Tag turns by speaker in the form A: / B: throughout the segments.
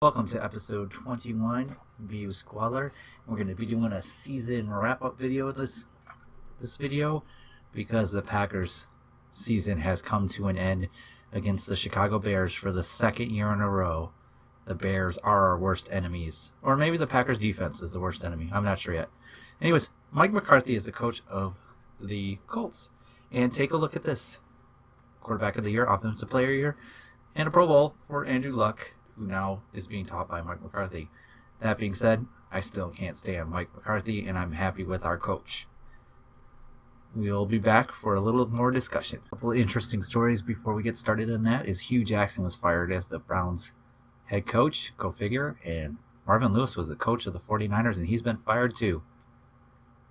A: Welcome to episode 21, VU Squalor. We're going to be doing a season wrap-up video this video because the Packers season has come to an end against the Chicago Bears for the second year in a row. The Bears are our worst enemies. Or maybe the Packers defense is the worst enemy. I'm not sure yet. Anyways, Mike McCarthy is the coach of the Colts. And take a look at this. Quarterback of the year, offensive player of the year, and a Pro Bowl for Andrew Luck, who now is being taught by Mike McCarthy. That being said, I still can't stand Mike McCarthy, and I'm happy with our coach. We'll be back for a little more discussion. A couple of interesting stories before we get started on that is Hugh Jackson was fired as the Browns head coach, go figure, and Marvin Lewis was the coach of the 49ers, and he's been fired too.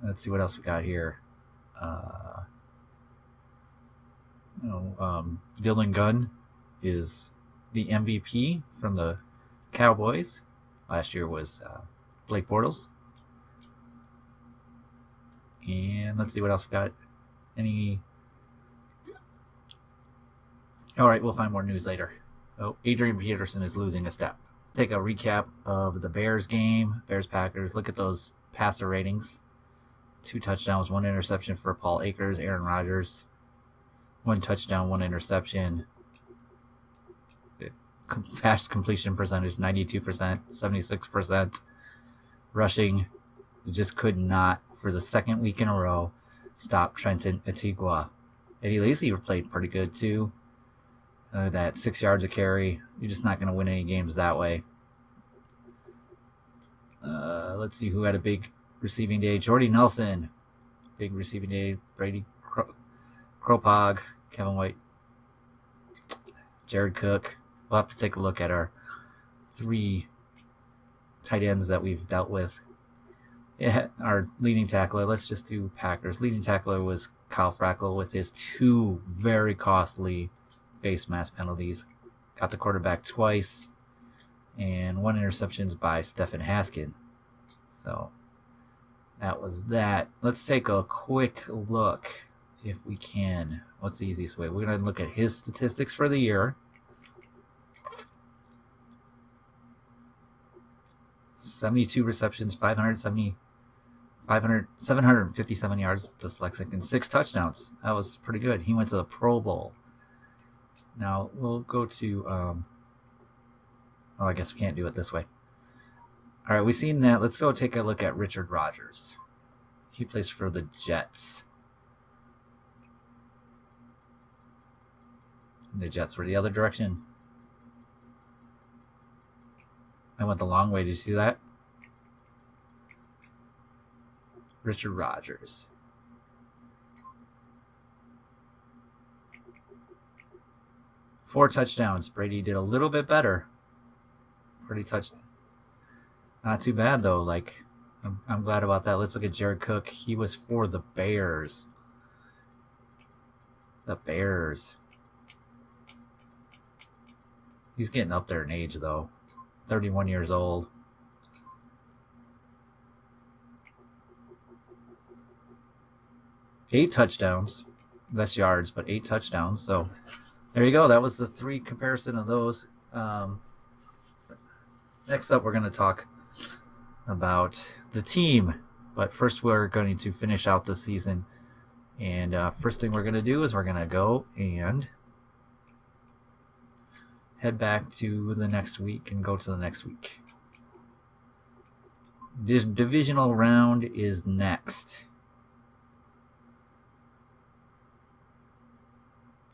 A: Let's see what else we got here. Dylan Gunn is the MVP from the Cowboys. Last year was Blake Bortles. And let's see what else we got. Alright, we'll find more news later. Oh, Adrian Peterson is losing a step. Take a recap of the Bears game. Bears-Packers. Look at those passer ratings. 2 touchdowns, 1 interception for Paul Akers, Aaron Rodgers. 1 touchdown, 1 interception. Pass completion percentage 92%, 76%. Rushing, just could not, for the second week in a row, stop Trenton Antigua. Eddie Lacy played pretty good too. That 6 yards a carry. You're just not going to win any games that way. Let's see who had a big receiving day. Jordy Nelson, big receiving day. Brady Kropog, Kevin White, Jared Cook. We'll have to take a look at our 3 tight ends that we've dealt with. Yeah, our leading tackler, let's just do Packers. Leading tackler was Kyle Frackle with his 2 very costly face mask penalties. Got the quarterback twice, and 1 interception by Stephen Haskin. So that was that. Let's take a quick look, if we can. What's the easiest way? We're going to look at his statistics for the year. 72 receptions, 757 yards, dyslexic, and 6 touchdowns. That was pretty good. He went to the Pro Bowl. Now, we'll go to... I guess we can't do it this way. All right, we've seen that. Let's go take a look at Richard Rodgers. He plays for the Jets. And the Jets were the other direction. I went the long way. Did you see that? Richard Rodgers. Four touchdowns. Brady did a little bit better. Pretty touchdown. Not too bad though. Like, I'm glad about that. Let's look at Jared Cook. He was for the Bears. The Bears. He's getting up there in age though. 31 years old. 8 touchdowns. Less yards, but 8 touchdowns. So there you go. That was the 3 comparison of those. Next up, we're going to talk about the team. But first, we're going to finish out the season. And first thing we're going to do is we're going to go and head back to the next week and go to the next week. This divisional round is next.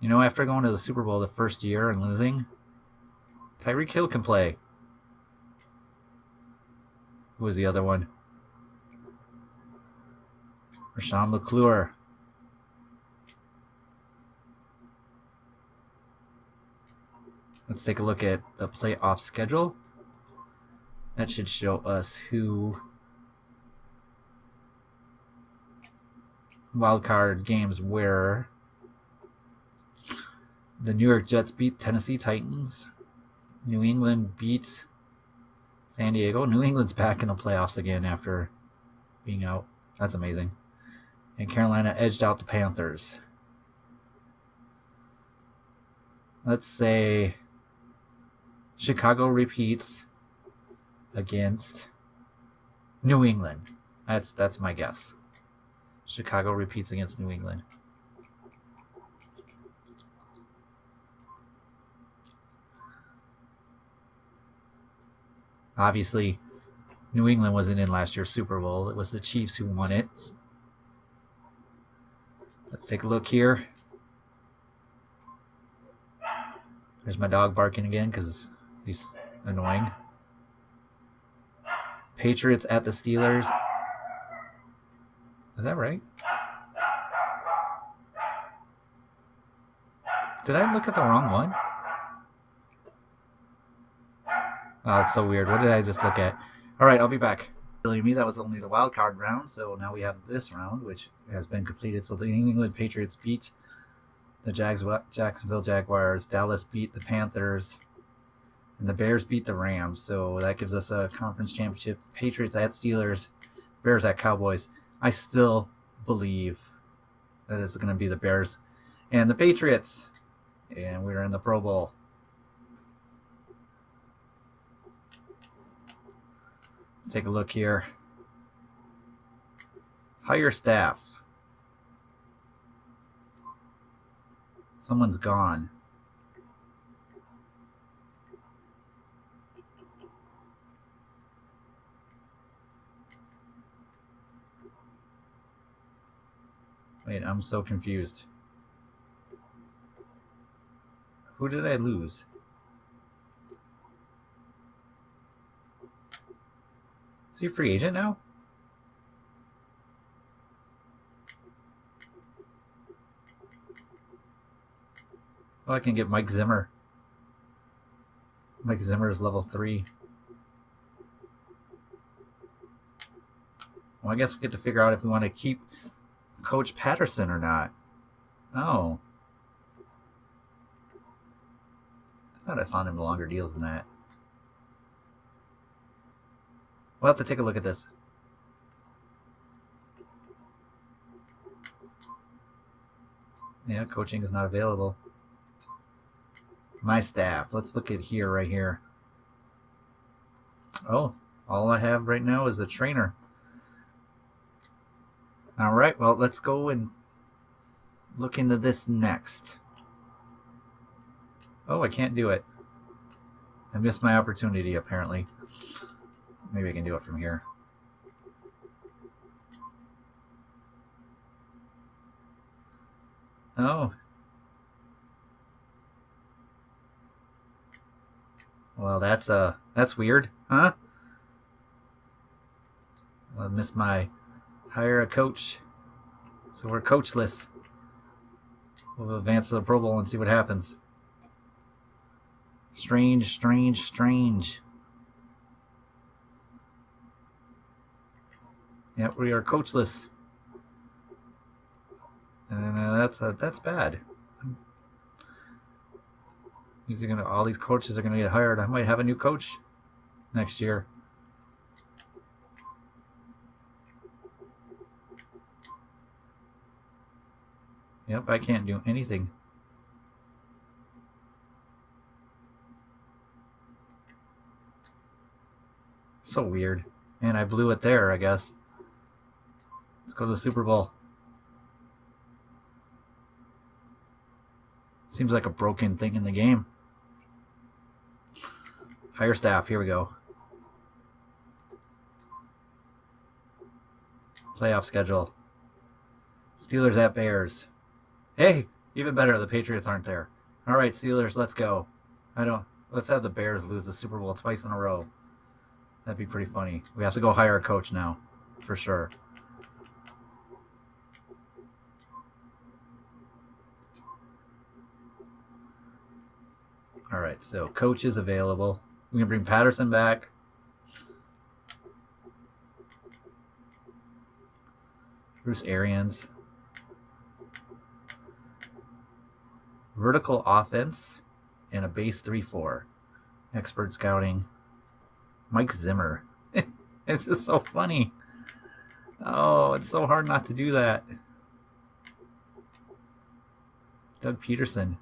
A: You know, after going to the Super Bowl the first year and losing, Tyreek Hill can play. Who was the other one? Rashawn McClure. Let's take a look at the playoff schedule. That should show us who wildcard games were. The New York Jets beat Tennessee Titans. New England beat San Diego. New England's back in the playoffs again after being out. That's amazing. And Carolina edged out the Panthers. Let's say Chicago repeats against New England. That's my guess. Chicago repeats against New England. Obviously, New England wasn't in last year's Super Bowl. It was the Chiefs who won it. Let's take a look here. There's my dog barking again because he's annoying. Patriots at the Steelers. Is that right? Did I look at the wrong one? Oh, it's so weird. What did I just look at? All right, I'll be back. Me, that was only the wild card round, so now we have this round, which has been completed. So the New England Patriots beat the Jacksonville Jaguars, Dallas beat the Panthers, and the Bears beat the Rams. So that gives us a conference championship. Patriots at Steelers, Bears at Cowboys. I still believe that it's going to be the Bears and the Patriots, and we're in the Pro Bowl. Let's take a look here. Hire staff. Someone's gone. Wait, I'm so confused. Who did I lose? Is he a free agent now? Oh, I can get Mike Zimmer. Mike Zimmer is level 3. Well, I guess we get to figure out if we want to keep Coach Patterson or not. Oh. I thought I saw him longer deals than that. We'll have to take a look at this. Yeah, coaching is not available. My staff. Let's look at here, right here. Oh, all I have right now is a trainer. All right, well, let's go and look into this next. Oh, I can't do it. I missed my opportunity, apparently. Maybe I can do it from here. Oh. Well, that's weird, huh? I missed my hire a coach. So we're coachless. We'll advance to the Pro Bowl and see what happens. Strange, strange, strange. Yep, we are coachless. And that's bad. All these coaches are gonna get hired. I might have a new coach next year. Yep, I can't do anything. So weird. And I blew it there, I guess. Let's go to the Super Bowl. Seems like a broken thing in the game. Hire staff, here we go. Playoff schedule. Steelers at Bears. Hey, even better, the Patriots aren't there. All right, Steelers, let's go. Let's have the Bears lose the Super Bowl twice in a row. That'd be pretty funny. We have to go hire a coach now, for sure. All right, so coach is available. We can bring Patterson back. Bruce Arians. Vertical offense and a base 3-4. Expert scouting. Mike Zimmer. It's just so funny. Oh, it's so hard not to do that. Doug Peterson.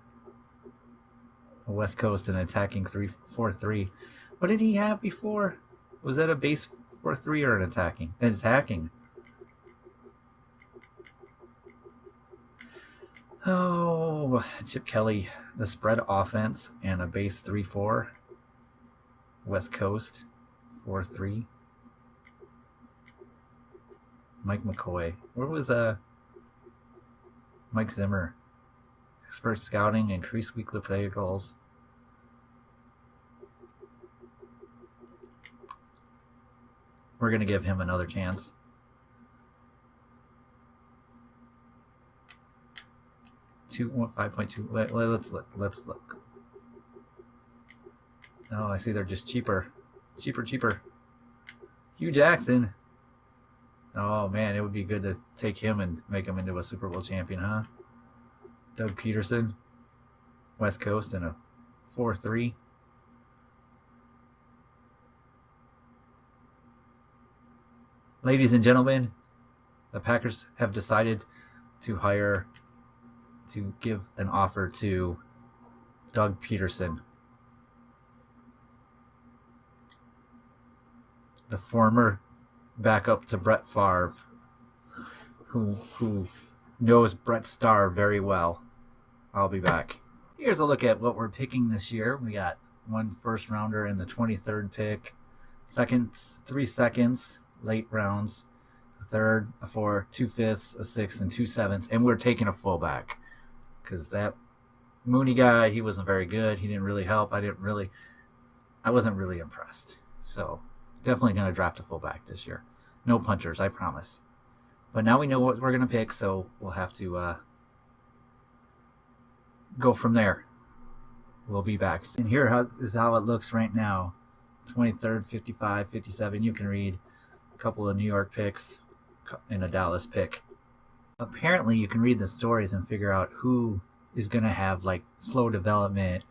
A: West Coast and attacking 3-4-3. What did he have before? Was that a base 4-3 or an attacking? It's attacking. Oh, Chip Kelly, the spread offense and a base 3-4. West Coast 4-3. Mike McCoy. Where was Mike Zimmer? Expert scouting, increased weekly player goals. We're gonna give him another chance. 5.2. Let's look. Oh, I see they're just cheaper. Cheaper. Hugh Jackson. Oh man, it would be good to take him and make him into a Super Bowl champion, huh? Doug Peterson, West Coast, and a 4-3. Ladies and gentlemen, the Packers have decided to give an offer to Doug Peterson, the former backup to Brett Favre, who knows Brett Starr very well. I'll be back. Here's a look at what we're picking this year. We got 1 first rounder in the 23rd pick, 3 seconds, late rounds, a third, a 4, 2 fifths, a 6, and 2 7ths, and we're taking a fullback because that Mooney guy, he wasn't very good. He didn't really help. I wasn't really impressed. So definitely going to draft a fullback this year. No punters, I promise. But now we know what we're going to pick, so we'll have to go from there. We'll be back. And here is how it looks right now. 23rd, 55, 57. You can read a couple of New York picks and a Dallas pick. Apparently, you can read the stories and figure out who is going to have like slow development,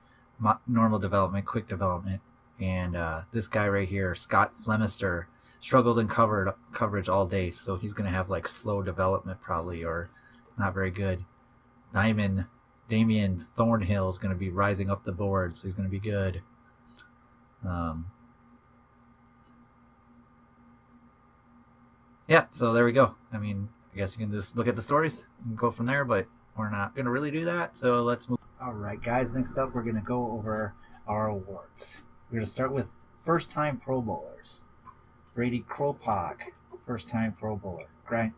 A: normal development, quick development. And this guy right here, Scott Flemister, struggled in coverage all day, so he's going to have like slow development probably, or not very good. Damian Thornhill is going to be rising up the board, so he's going to be good. Yeah, so there we go. I mean, I guess you can just look at the stories and go from there, but we're not going to really do that, so let's move. All right, guys, next up we're going to go over our awards. We're going to start with first-time Pro Bowlers. Brady Kropak, first-time Pro Bowler.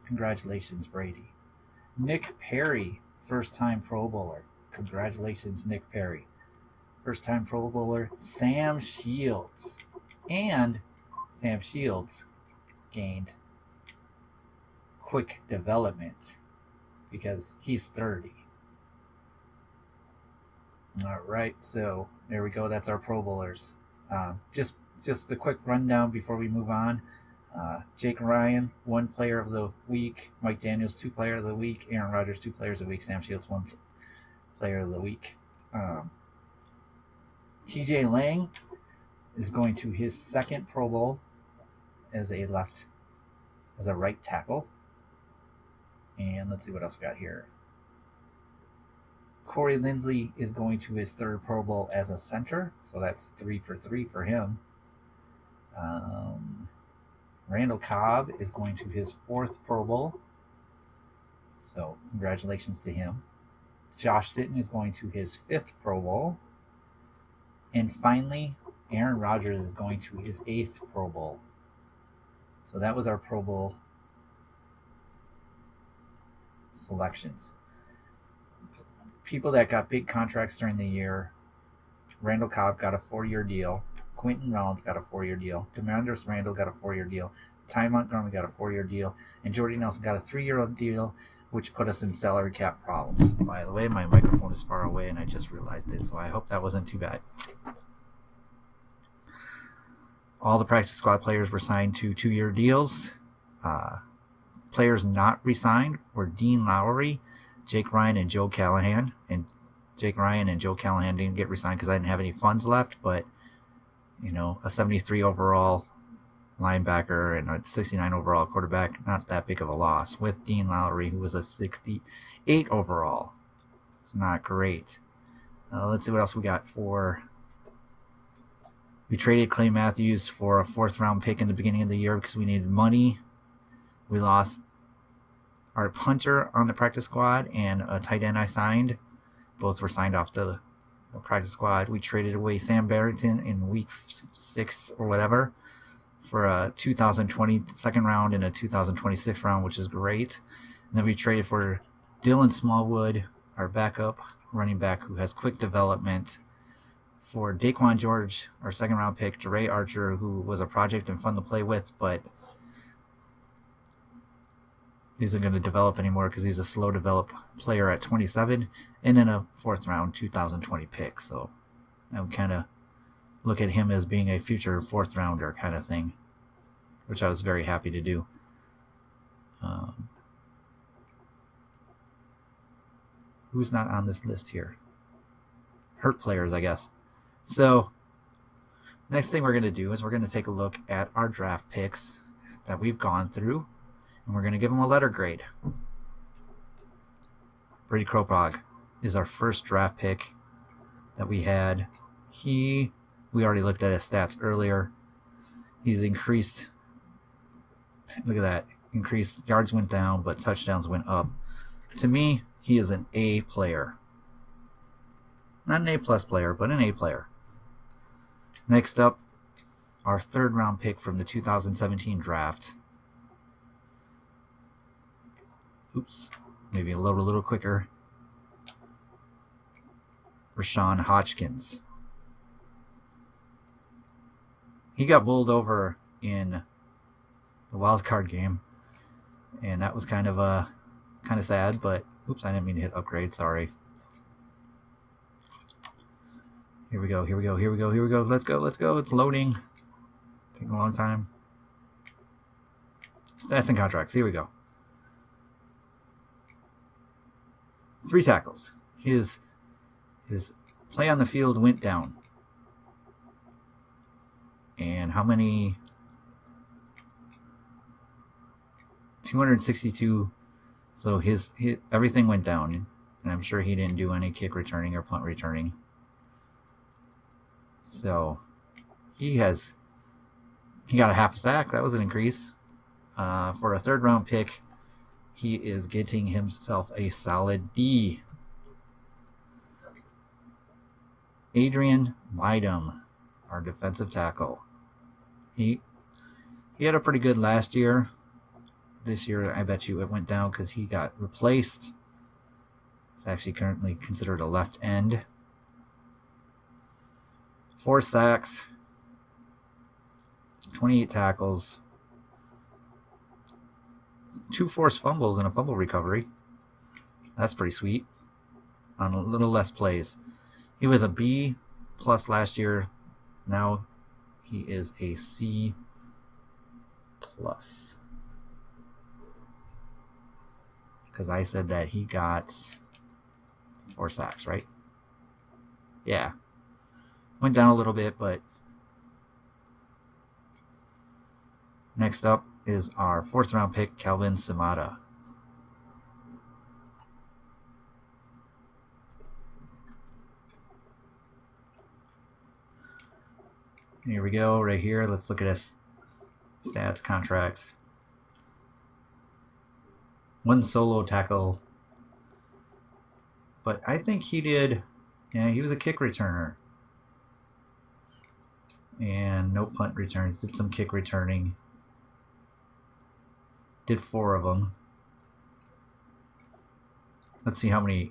A: Congratulations, Brady. Nick Perry, first-time Pro Bowler. Congratulations, Nick Perry. First-time Pro Bowler, Sam Shields. And Sam Shields gained quick development because he's 30. All right, so there we go. That's our Pro Bowlers. Just a quick rundown before we move on. Jake Ryan, 1 player of the week. Mike Daniels, 2 player of the week. Aaron Rodgers, 2 players of the week. Sam Shields, 1 player of the week. TJ Lang is going to his 2nd Pro Bowl as a right tackle. And let's see what else we got here. Corey Linsley is going to his 3rd Pro Bowl as a center, so that's 3 for 3 for him. Randall Cobb is going to his 4th Pro Bowl, so congratulations to him. Josh Sitton is going to his 5th Pro Bowl. And finally, Aaron Rodgers is going to his 8th Pro Bowl. So that was our Pro Bowl selections. People that got big contracts during the year: Randall Cobb got a 4-year deal. Quentin Rollins got a 4-year deal. Demarcus Randall got a 4-year deal. Ty Montgomery got a 4-year deal. And Jordy Nelson got a 3-year deal, which put us in salary cap problems. By the way, my microphone is far away and I just realized it, so I hope that wasn't too bad. All the practice squad players were signed to 2-year deals. Players not re-signed were Dean Lowry, Jake Ryan, and Joe Callahan. And Jake Ryan and Joe Callahan didn't get re-signed because I didn't have any funds left, but you know, a 73 overall linebacker and a 69 overall quarterback, not that big of a loss. With Dean Lowry, who was a 68 overall. It's not great. Let's see what else we got for We traded Clay Matthews for a 4th round pick in the beginning of the year because we needed money. We lost our punter on the practice squad and a tight end I signed. Both were signed off the practice squad. We traded away Sam Barrington in week 6 or whatever for a 2020 second round and a 2026 round, which is great. And then we traded for Dylan Smallwood, our backup running back who has quick development, for Daquan George, our 2nd round pick, DeRay Archer, who was a project and fun to play with, but isn't going to develop anymore because he's a slow develop player at 27, and then a 4th round 2020 pick. So I would kind of look at him as being a future 4th rounder kind of thing, which I was very happy to do. Who's not on this list here? Hurt players, I guess. So next thing we're going to do is we're going to take a look at our draft picks that we've gone through, and we're going to give them a letter grade. Brady Kropog is our first draft pick that we had. We already looked at his stats earlier. He's increased, look at that, increased yards went down, but touchdowns went up. To me, he is an A player. Not an A+ player, but an A player. Next up, our 3rd round pick from the 2017 draft. Oops, maybe load a little quicker. Rashawn Hodgkins. He got bowled over in the wild card game, and that was kind of sad, but oops, I didn't mean to hit upgrade, sorry. Here we go. Let's go. It's loading. Taking a long time. Stats and contracts. Here we go. 3 tackles. His play on the field went down. And how many? 262. So his everything went down, and I'm sure he didn't do any kick returning or punt returning. So he got a half a sack. That was an increase. For a 3rd round pick, he is getting himself a solid D. Adrian Lydum, our defensive tackle. He had a pretty good last year. This year, I bet you it went down because he got replaced. It's actually currently considered a left end. 4 sacks, 28 tackles, 2 forced fumbles and a fumble recovery. That's pretty sweet. On a little less plays. He was a B+ last year. Now he is a C+. Because I said that he got 4 sacks, right? Yeah. Went down a little bit, but next up is our 4th round pick, Calvin Samata. Here we go, right here. Let's look at his stats, contracts. 1 solo tackle. But I think he was a kick returner. And no punt returns. Did some kick returning. Did 4 of them. Let's see how many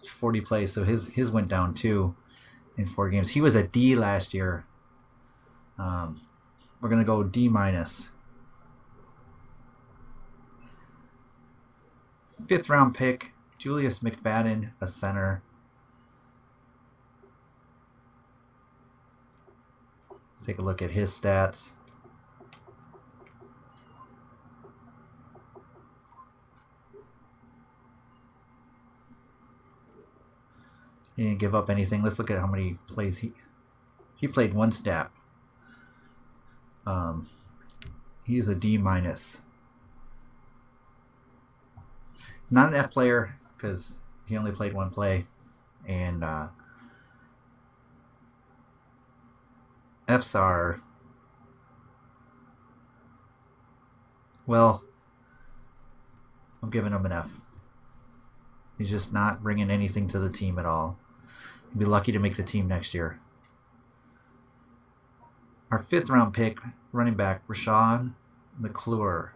A: 40 plays. So his went down too in 4 games. He was a D last year. We're gonna go D-. 5th round pick, Julius McFadden, a center. Let's take a look at his stats. He didn't give up anything. Let's look at how many plays he played 1 snap. He's a D-. He's not an F player because he only played 1 play, and F's are, well, I'm giving him an F. He's just not bringing anything to the team at all. He'll be lucky to make the team next year. Our 5th round pick, running back, Rashawn McClure.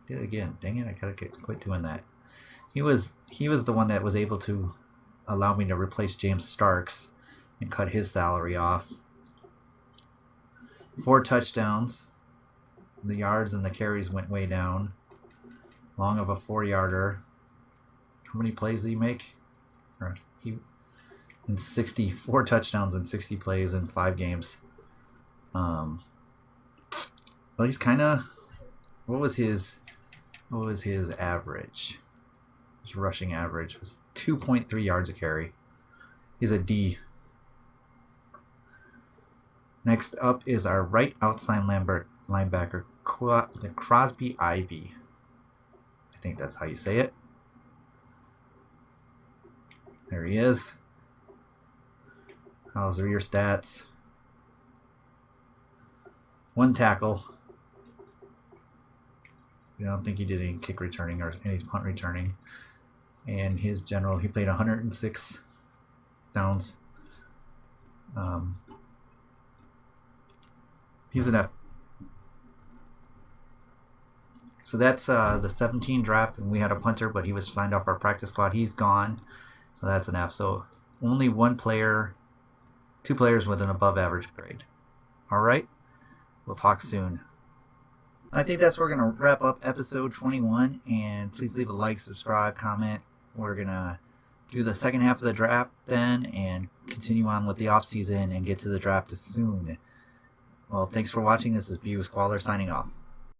A: Did it again. Dang it, I gotta quit doing that. He was the one that was able to allow me to replace James Starks and cut his salary off. 4 touchdowns. The yards and the carries went way down. Long of a 4-yarder. How many plays did he make? In 64 touchdowns and 60 plays in 5 games. Well, he's kind of. What was his average? His rushing average was 2.3 yards a carry. He's a D. Next up is our right outside linebacker, Crosby Ivy. I think that's how you say it. There he is. How's your stats? 1 tackle. I don't think he did any kick returning or any punt returning. And his general, he played 106 downs. He's an F. So that's the 17 draft, and we had a punter, but he was signed off our practice squad. He's gone, so that's an F. So only 1 player, 2 players with an above average grade. All right, we'll talk soon. I think that's where we're going to wrap up episode 21, and please leave a like, subscribe, comment. We're going to do the second half of the draft then and continue on with the off season and get to the draft soon. Well, thanks for watching. This is BU Squalor signing off.